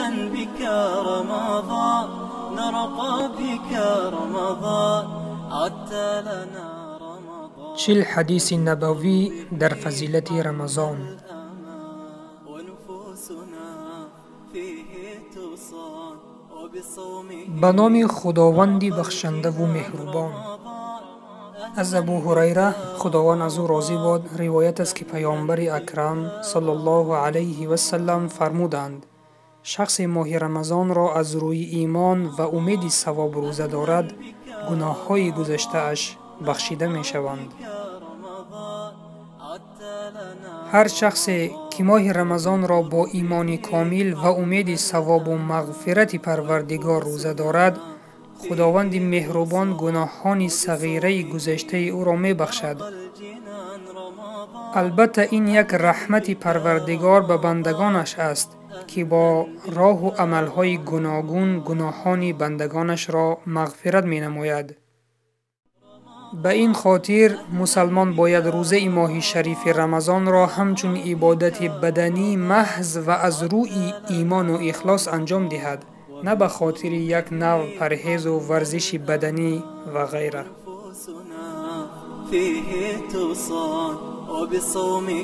بك رمضان نرقى بك رمضان عدت لنا رمضان. 40 حدیث نبوی در فضیلت رمضان. به نام خداوندی بخشنده و مهربان. از ابو هریره خداوند از او راضی باد روایت است که پیامبر اکرم صلی الله علیه و سلم فرمودند شخص ماه رمضان را از روی ایمان و امید ثواب روزه دارد گناه های گذشته اش بخشیده می شوند. هر شخصی که ماه رمضان را با ایمان کامل و امید ثواب و مغفرت پروردگار روزه دارد خداوند مهربان گناهان صغیره گذشته او را می بخشد. البته این یک رحمت پروردگار به بندگانش است که با راه و عملهای گوناگون گناهان بندگانش را مغفرت می نماید. به این خاطر مسلمان باید روزه ماه شریف رمضان را همچون عبادت بدنی محض و از روی ایمان و اخلاص انجام دهد، نه به خاطر یک نوع پرهیز و ورزش بدنی و غیره. فيه تصان وبصومه